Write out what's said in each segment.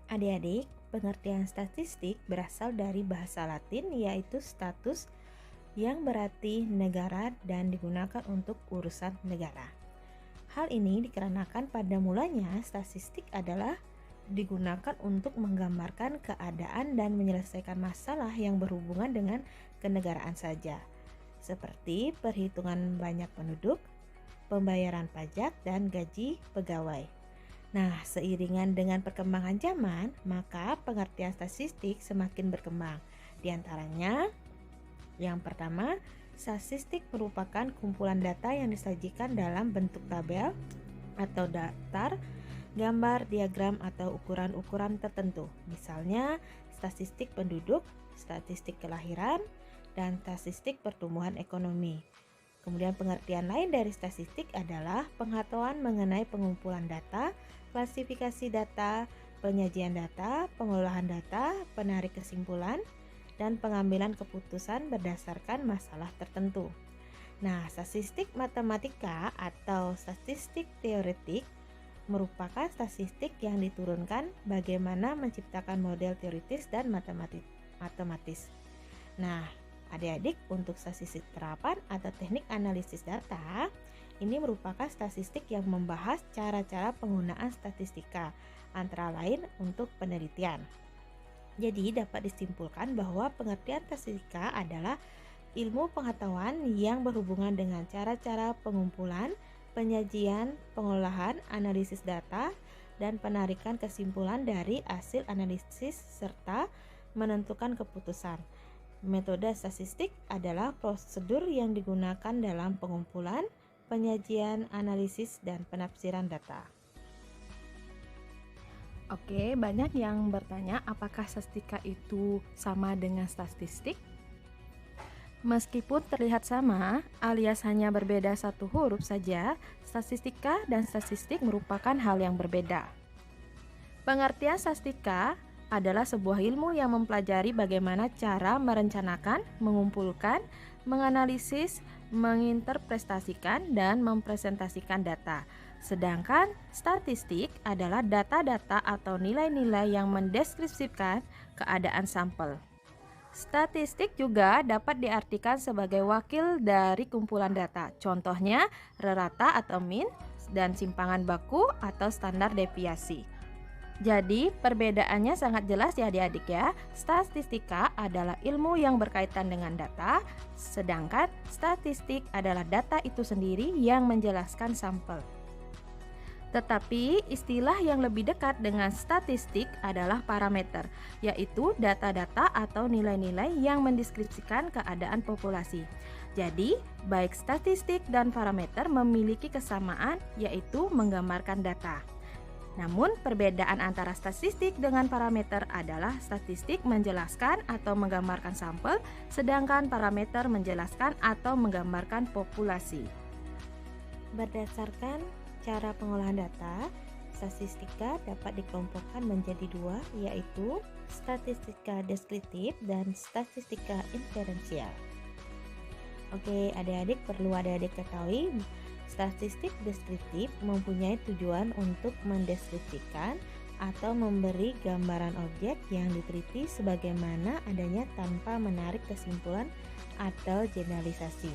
Adik-adik, pengertian statistik berasal dari bahasa Latin yaitu status yang berarti negara dan digunakan untuk urusan negara. Hal ini dikarenakan pada mulanya statistik adalah digunakan untuk menggambarkan keadaan dan menyelesaikan masalah yang berhubungan dengan kenegaraan saja, seperti perhitungan banyak penduduk, pembayaran pajak, dan gaji pegawai. Nah, seiringan dengan perkembangan zaman, maka pengertian statistik semakin berkembang. Di antaranya, yang pertama, statistik merupakan kumpulan data yang disajikan dalam bentuk tabel atau daftar, gambar, diagram, atau ukuran-ukuran tertentu. Misalnya, statistik penduduk, statistik kelahiran, dan statistik pertumbuhan ekonomi. Kemudian pengertian lain dari statistik adalah pengetahuan mengenai pengumpulan data, klasifikasi data, penyajian data, pengolahan data, penarik kesimpulan, dan pengambilan keputusan berdasarkan masalah tertentu. Nah, statistik matematika atau statistik teoretik merupakan statistik yang diturunkan bagaimana menciptakan model teoritis dan matematis. Nah, adik-adik, untuk statistik terapan atau teknik analisis data, ini merupakan statistik yang membahas cara-cara penggunaan statistika, antara lain untuk penelitian. Jadi dapat disimpulkan bahwa pengertian statistika adalah ilmu pengetahuan yang berhubungan dengan cara-cara pengumpulan, penyajian, pengolahan, analisis data, dan penarikan kesimpulan dari hasil analisis serta menentukan keputusan. Metode statistik adalah prosedur yang digunakan dalam pengumpulan, penyajian, analisis, dan penafsiran data. Oke, banyak yang bertanya apakah statistika itu sama dengan statistik? Meskipun terlihat sama, alias hanya berbeda satu huruf saja, statistika dan statistik merupakan hal yang berbeda. Pengertian statistika adalah sebuah ilmu yang mempelajari bagaimana cara merencanakan, mengumpulkan, menganalisis, menginterpretasikan, dan mempresentasikan data. Sedangkan statistik adalah data-data atau nilai-nilai yang mendeskripsikan keadaan sampel. Statistik juga dapat diartikan sebagai wakil dari kumpulan data. Contohnya, rata atau mean dan simpangan baku atau standar deviasi. Jadi, perbedaannya sangat jelas ya adik-adik ya. Statistika adalah ilmu yang berkaitan dengan data, sedangkan statistik adalah data itu sendiri yang menjelaskan sampel. Tetapi istilah yang lebih dekat dengan statistik adalah parameter, yaitu data-data atau nilai-nilai yang mendeskripsikan keadaan populasi. Jadi, baik statistik dan parameter memiliki kesamaan, yaitu menggambarkan data. Namun, perbedaan antara statistik dengan parameter adalah statistik menjelaskan atau menggambarkan sampel, sedangkan parameter menjelaskan atau menggambarkan populasi. Berdasarkan cara pengolahan data, statistika dapat dikelompokkan menjadi dua, yaitu statistika deskriptif dan statistika inferensial. Oke, adik-adik, perlu adik-adik ketahui, statistik deskriptif mempunyai tujuan untuk mendeskripsikan atau memberi gambaran objek yang diteliti sebagaimana adanya tanpa menarik kesimpulan atau generalisasi.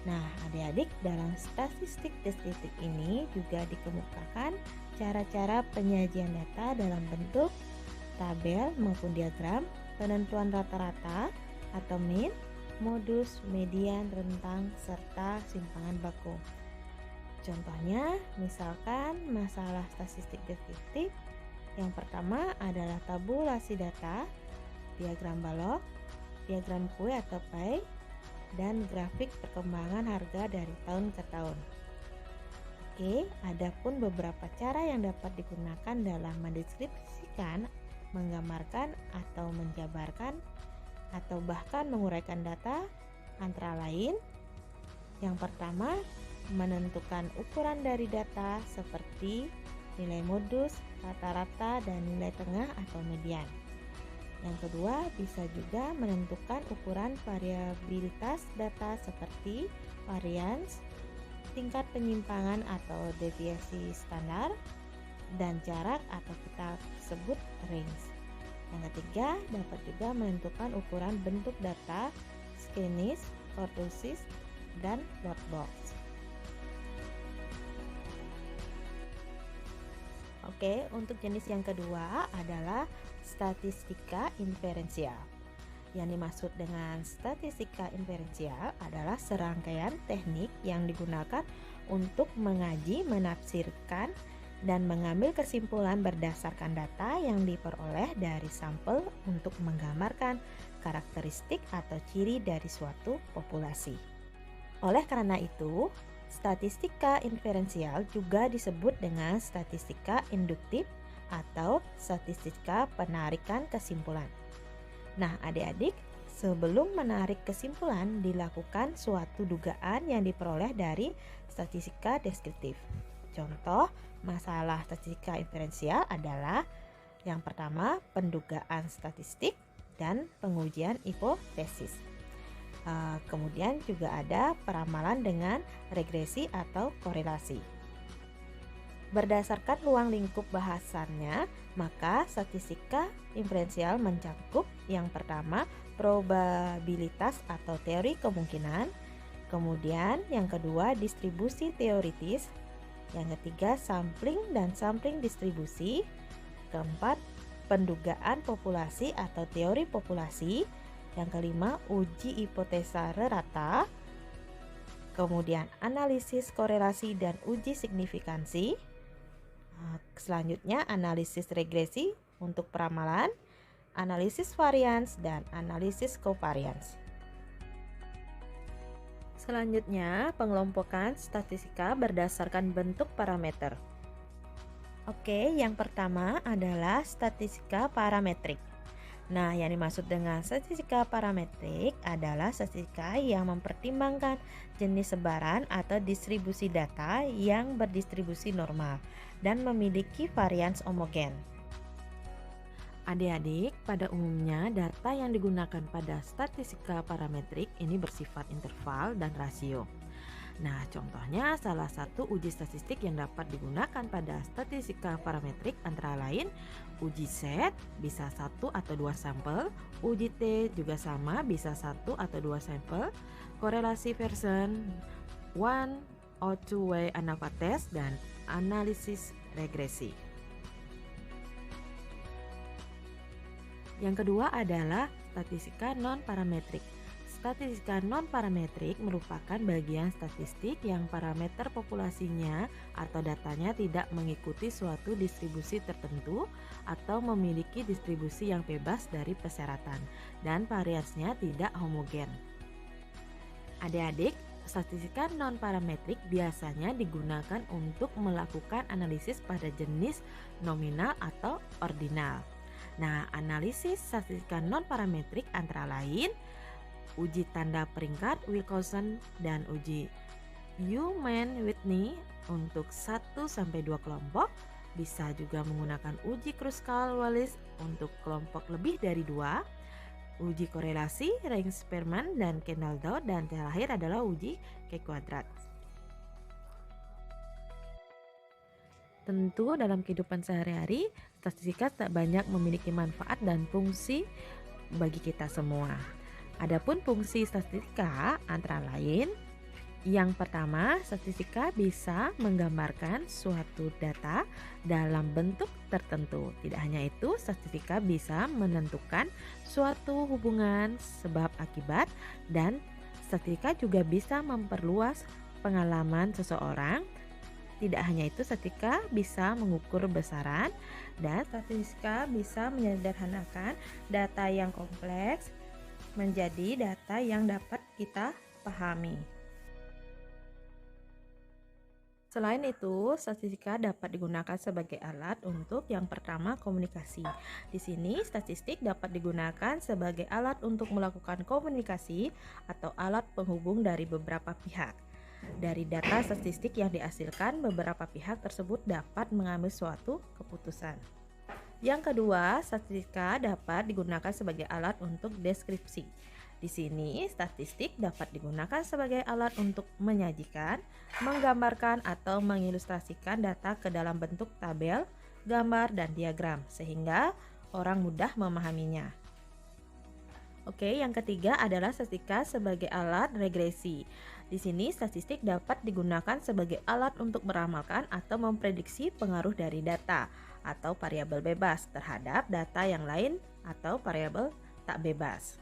Nah, adik-adik, dalam statistik deskriptif ini juga dikemukakan cara-cara penyajian data dalam bentuk tabel maupun diagram, penentuan rata-rata atau mean, modus, median, rentang, serta simpangan baku. Contohnya, misalkan masalah statistik deskriptif, yang pertama adalah tabulasi data, diagram balok, diagram kue atau pie, dan grafik perkembangan harga dari tahun ke tahun. Oke, adapun beberapa cara yang dapat digunakan dalam mendeskripsikan, menggambarkan, atau menjabarkan, atau bahkan menguraikan data, antara lain, yang pertama, menentukan ukuran dari data seperti nilai modus, rata-rata, dan nilai tengah atau median. Yang kedua, bisa juga menentukan ukuran variabilitas data seperti varians, tingkat penyimpangan atau deviasi standar, dan jarak atau kita sebut range. Yang ketiga, dapat juga menentukan ukuran bentuk data, skenis, kurtosis, dan loadbox. Oke, untuk jenis yang kedua adalah statistika inferensial. Yang dimaksud dengan statistika inferensial adalah serangkaian teknik yang digunakan untuk mengaji, menafsirkan, dan mengambil kesimpulan berdasarkan data yang diperoleh dari sampel untuk menggambarkan karakteristik atau ciri dari suatu populasi. Oleh karena itu, statistika inferensial juga disebut dengan statistika induktif atau statistika penarikan kesimpulan. Nah, adik-adik, sebelum menarik kesimpulan dilakukan suatu dugaan yang diperoleh dari statistika deskriptif. Contoh, masalah statistika inferensial adalah yang pertama, pendugaan statistik dan pengujian hipotesis. Kemudian juga ada peramalan dengan regresi atau korelasi. Berdasarkan ruang lingkup bahasannya, maka statistika inferensial mencakup yang pertama probabilitas atau teori kemungkinan, kemudian yang kedua distribusi teoritis, yang ketiga sampling dan sampling distribusi, keempat pendugaan populasi atau teori populasi, yang kelima uji hipotesa rata, kemudian analisis korelasi dan uji signifikansi. Selanjutnya analisis regresi untuk peramalan, analisis varians, dan analisis covariance. Selanjutnya pengelompokan statistika berdasarkan bentuk parameter. Oke, yang pertama adalah statistika parametrik. Nah, yang dimaksud dengan statistika parametrik adalah statistika yang mempertimbangkan jenis sebaran atau distribusi data yang berdistribusi normal dan memiliki varians homogen. Adik-adik, pada umumnya data yang digunakan pada statistika parametrik ini bersifat interval dan rasio. Nah, contohnya salah satu uji statistik yang dapat digunakan pada statistika parametrik antara lain uji set bisa 1 atau 2 sampel, uji T juga sama bisa 1 atau 2 sampel, korelasi version one or two way ANOVA test, dan analisis regresi. Yang kedua adalah statistika non-parametrik. Statistika non-parametrik merupakan bagian statistik yang parameter populasinya atau datanya tidak mengikuti suatu distribusi tertentu atau memiliki distribusi yang bebas dari persyaratan dan variasinya tidak homogen. Adik-adik, statistika non-parametrik biasanya digunakan untuk melakukan analisis pada jenis nominal atau ordinal. Nah, analisis statistika non-parametrik antara lain uji tanda peringkat Wilcoxon dan uji Human-Whitney untuk 1-2 kelompok. Bisa juga menggunakan uji Kruskal-Wallis untuk kelompok lebih dari 2, uji korelasi Ring-Spearman dan Kendall-Dowd, dan terakhir adalah uji K-kuadrat. Tentu dalam kehidupan sehari-hari, statistika tak banyak memiliki manfaat dan fungsi bagi kita semua. Adapun fungsi statistika antara lain, yang pertama, statistika bisa menggambarkan suatu data dalam bentuk tertentu. Tidak hanya itu, statistika bisa menentukan suatu hubungan sebab akibat, dan statistika juga bisa memperluas pengalaman seseorang. Tidak hanya itu, statistika bisa mengukur besaran, dan statistika bisa menyederhanakan data yang kompleks menjadi data yang dapat kita pahami. Selain itu, statistika dapat digunakan sebagai alat untuk yang pertama komunikasi. Di sini, statistik dapat digunakan sebagai alat untuk melakukan komunikasi atau alat penghubung dari beberapa pihak. Dari data statistik yang dihasilkan, beberapa pihak tersebut dapat mengambil suatu keputusan. Yang kedua, statistika dapat digunakan sebagai alat untuk deskripsi. Di sini, statistik dapat digunakan sebagai alat untuk menyajikan, menggambarkan, atau mengilustrasikan data ke dalam bentuk tabel, gambar, dan diagram, sehingga orang mudah memahaminya. Oke, yang ketiga adalah statistika sebagai alat regresi. Di sini, statistik dapat digunakan sebagai alat untuk meramalkan atau memprediksi pengaruh dari data atau variabel bebas terhadap data yang lain atau variabel tak bebas.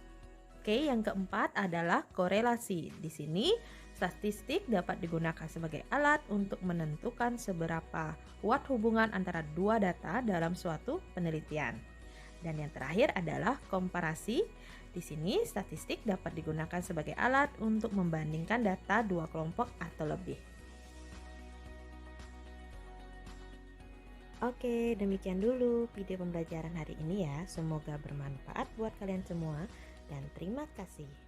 Oke, yang keempat adalah korelasi. Di sini, statistik dapat digunakan sebagai alat untuk menentukan seberapa kuat hubungan antara dua data dalam suatu penelitian. Dan yang terakhir adalah komparasi. Di sini, statistik dapat digunakan sebagai alat untuk membandingkan data dua kelompok atau lebih. Oke, demikian dulu video pembelajaran hari ini ya. Semoga bermanfaat buat kalian semua dan terima kasih.